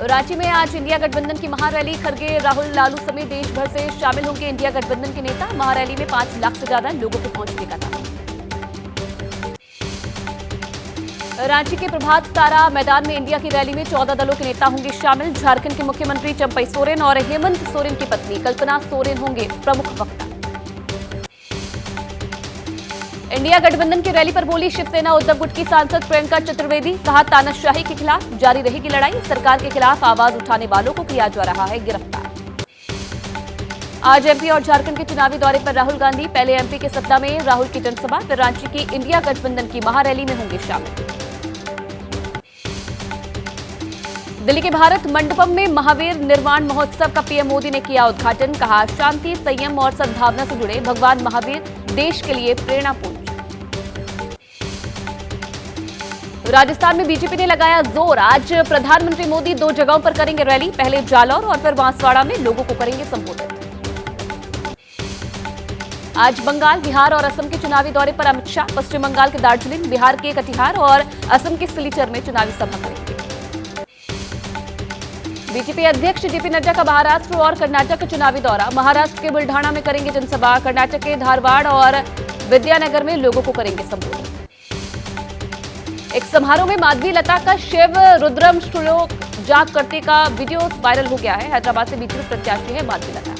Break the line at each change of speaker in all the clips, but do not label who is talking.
रांची में आज इंडिया गठबंधन की महारैली। खड़गे, राहुल, लालू समेत देश भर से शामिल होंगे इंडिया गठबंधन के नेता। महारैली में 5 लाख से ज्यादा लोगों को पहुंचने का था। रांची के प्रभात तारा मैदान में इंडिया की रैली में 14 दलों के नेता होंगे शामिल। झारखंड के मुख्यमंत्री चंपई सोरेन और हेमंत सोरेन की पत्नी कल्पना सोरेन होंगे प्रमुख वक्ता। इंडिया गठबंधन की रैली पर बोली शिवसेना उद्धव गुट की सांसद प्रियंका चतुर्वेदी। कहा, तानाशाही के खिलाफ जारी रहेगी लड़ाई। सरकार के खिलाफ आवाज उठाने वालों को किया जा रहा है गिरफ्तार। आज एमपी और झारखंड के चुनावी दौरे पर राहुल गांधी। पहले एमपी के सत्ता में राहुल की जनसभा, फिर रांची की इंडिया गठबंधन की महारैली में होंगे शामिल। दिल्ली के भारत मंडपम में महावीर निर्वाण महोत्सव का पीएम मोदी ने किया उद्घाटन। कहा, शांति, संयम और सद्भावना से जुड़े भगवान महावीर देश के लिए प्रेरणा पुंज। राजस्थान में बीजेपी ने लगाया जोर। आज प्रधानमंत्री मोदी 2 जगहों पर करेंगे रैली। पहले जालौर और फिर बांसवाड़ा में लोगों को करेंगे संबोधित। आज बंगाल, बिहार और असम के चुनावी दौरे पर अमित शाह। पश्चिम बंगाल के दार्जिलिंग, बिहार के कटिहार और असम के सिलीचर में चुनावी सभा करेंगे। बीजेपी अध्यक्ष जेपी नड्डा का महाराष्ट्र और कर्नाटक का चुनावी दौरा। महाराष्ट्र के बुल्ढाना में करेंगे जनसभा। कर्नाटक के धारवाड़ और विद्यानगर में लोगों को करेंगे संबोधित। एक समारोह में माधवी लता का शिव रुद्रम श्लोक जाप करते का वीडियो वायरल हो गया है। हैदराबाद से बीजेपी प्रत्याशी है माधवी लता।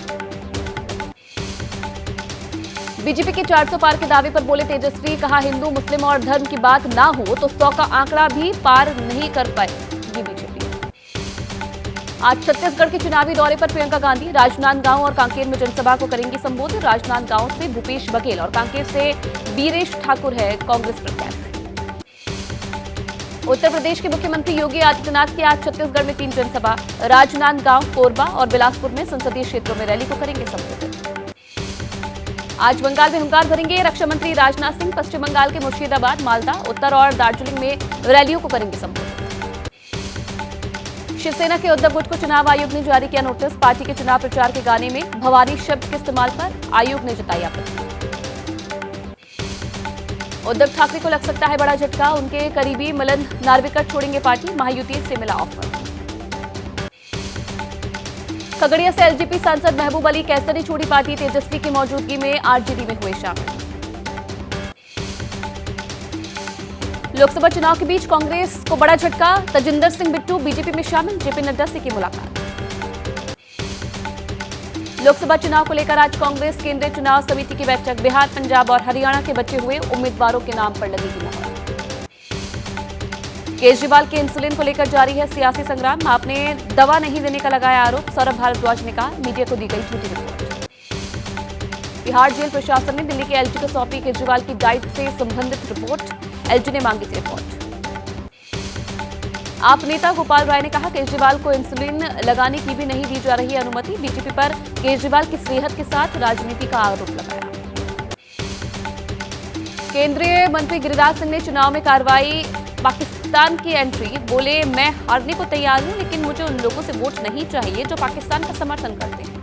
बीजेपी के 400 पार के दावे पर बोले तेजस्वी। कहा, हिंदू, मुस्लिम और धर्म की बात ना हो तो 100 का आंकड़ा भी पार नहीं कर पाएगी बीजेपी। आज छत्तीसगढ़ के चुनावी दौरे पर प्रियंका गांधी। राजनांदगांव और कांकेर में जनसभा को करेंगी संबोधित। राजनांदगांव से भूपेश बघेल और कांकेर से बीरेश ठाकुर है कांग्रेस प्रत्याशी। उत्तर प्रदेश के मुख्यमंत्री योगी आदित्यनाथ की आज छत्तीसगढ़ में 3 जनसभा। राजनांदगांव, कोरबा और बिलासपुर में संसदीय क्षेत्रों में रैली को करेंगे संबोधित। आज बंगाल में हुंकार भरेंगे रक्षा मंत्री राजनाथ सिंह। पश्चिम बंगाल के मुर्शिदाबाद, मालदा, उत्तर और दार्जिलिंग में रैलियों को करेंगे संबोधित। शिवसेना के उद्धव गुट को चुनाव आयोग ने जारी किया नोटिस। पार्टी के चुनाव प्रचार के गाने में भवानी शब्द के इस्तेमाल पर आयोग ने जताई आपत्ति। उद्धव ठाकरे को लग सकता है बड़ा झटका। उनके करीबी मिलन नार्वेकर छोड़ेंगे पार्टी। महायुति से मिला ऑफर। खगड़िया से एलजेपी सांसद महबूब अली कैसर ने छोड़ी पार्टी। तेजस्वी की मौजूदगी में आरजेडी में हुए शामिल। लोकसभा चुनाव के बीच कांग्रेस को बड़ा झटका। तजिंदर सिंह बिट्टू बीजेपी में शामिल। जेपी नड्डा से की मुलाकात। लोकसभा चुनाव को लेकर आज कांग्रेस केंद्रीय चुनाव समिति की बैठक। बिहार, पंजाब और हरियाणा के बचे हुए उम्मीदवारों के नाम पर लगेगी मोहर। केजरीवाल के इंसुलिन को लेकर जारी है सियासी संग्राम। आपने दवा नहीं देने का लगाया आरोप। सौरभ भारद्वाज ने कहा, मीडिया को दी गई झूठी रिपोर्ट। बिहार जेल प्रशासन ने दिल्ली के एलजी को सौंपी केजरीवाल की डाइट से संबंधित रिपोर्ट। एलजी ने मांगी थी रिपोर्ट। आप नेता गोपाल राय ने कहा, केजरीवाल को इंसुलिन लगाने की भी नहीं दी जा रही अनुमति। बीजेपी पर केजरीवाल की सेहत के साथ राजनीति का आरोप लगाया। केंद्रीय मंत्री गिरिराज सिंह ने चुनाव में कार्रवाई पाकिस्तान की एंट्री। बोले, मैं हारने को तैयार हूं लेकिन मुझे उन लोगों से वोट नहीं चाहिए जो पाकिस्तान का समर्थन करते हैं।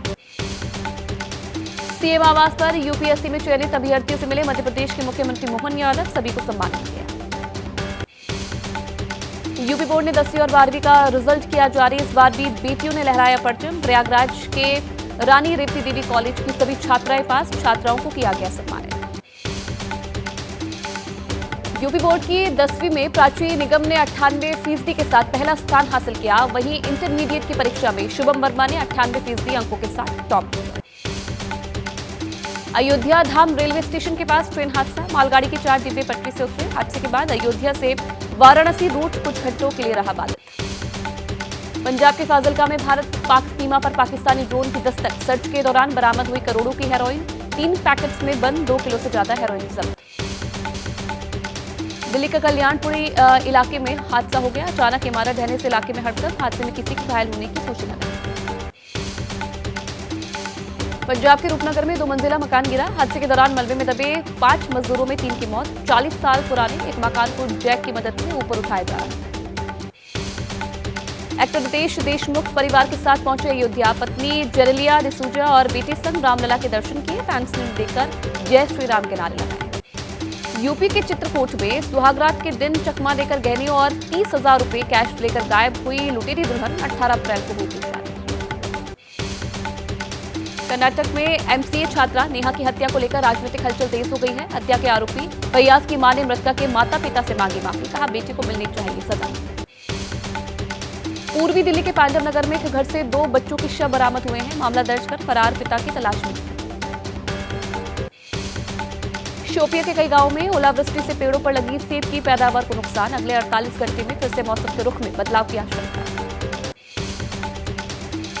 सीएम आवास पर यूपीएससी में चयनित अभ्यर्थियों से मिले मध्य प्रदेश के मुख्यमंत्री मोहन यादव। सभी को सम्मानित किया। यूपी बोर्ड ने 10वीं और 12वीं का रिजल्ट किया जारी। इस बार भी बेटियों ने लहराया परचम। प्रयागराज के रानी रेवती देवी कॉलेज की सभी छात्राएं पास। छात्राओं को किया गया सम्मानित। यूपी बोर्ड की 10वीं में प्राची निगम ने 98% के साथ पहला स्थान हासिल किया। वहीं इंटरमीडिएट की परीक्षा में शुभम वर्मा ने 98% अंकों के साथ टॉप किया। अयोध्या धाम रेलवे स्टेशन के पास ट्रेन हादसा। मालगाड़ी के 4 डिब्बे पटरी से उतरे। हादसे के बाद अयोध्या से वाराणसी रूट कुछ घंटों के लिए रहा बाधित। पंजाब के फाजिलका में भारत पाक सीमा पर पाकिस्तानी ड्रोन की दस्तक। सर्च के दौरान बरामद हुई करोड़ों की हेरोइन। 3 पैकेट्स में बंद 2 किलो से ज्यादा हेरोइन जब्त। दिल्ली के कल्याणपुरी इलाके में हादसा हो गया। अचानक इमारत ढहने से इलाके में हड़कंप। हादसे में किसी के घायल होने की सूचना नहीं। पंजाब के रूपनगर में 2 मंजिला मकान गिरा। हादसे के दौरान मलबे में दबे 5 मजदूरों में 3 की मौत। 40 साल पुराने एक मकान को जैक की मदद से ऊपर उठाया जा रहा है। एक्टर रितेश देशमुख परिवार के साथ पहुंचे अयोध्या। पत्नी जेरेलिया डिसूजा और बेटे संग रामलला के दर्शन किए। फैंस ने देखकर जय श्री राम के नारे लगाए। यूपी के चित्रकूट में सुहागरात के दिन चकमा देकर गहने और 30,000 रुपए कैश लेकर गायब हुई लुटेरी दुल्हन। 18 अप्रैल को हुई थी शादी। कर्नाटक में एमसीए छात्रा नेहा की हत्या को लेकर राजनीतिक हलचल तेज हो गई है। हत्या के आरोपी फैयाज की मां ने मृतका के माता पिता से मांगी माफी। कहा बेटे को मिलनी चाहिए सजा। पूर्वी दिल्ली के पांडव नगर में एक घर से 2 बच्चों के शव बरामद हुए हैं। मामला दर्ज कर फरार पिता की तलाश में। शोपिया के कई गांवों में ओलावृष्टि से पेड़ों पर लगी सेब की पैदावार को नुकसान। अगले 48 घंटे में फिर से मौसम के रुख में बदलाव की आशंका।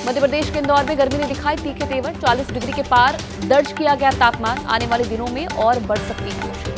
मध्य प्रदेश के इंदौर में गर्मी ने दिखाई तीखे तेवर। 40 डिग्री के पार दर्ज किया गया तापमान। आने वाले दिनों में और बढ़ सकती है मुश्किल।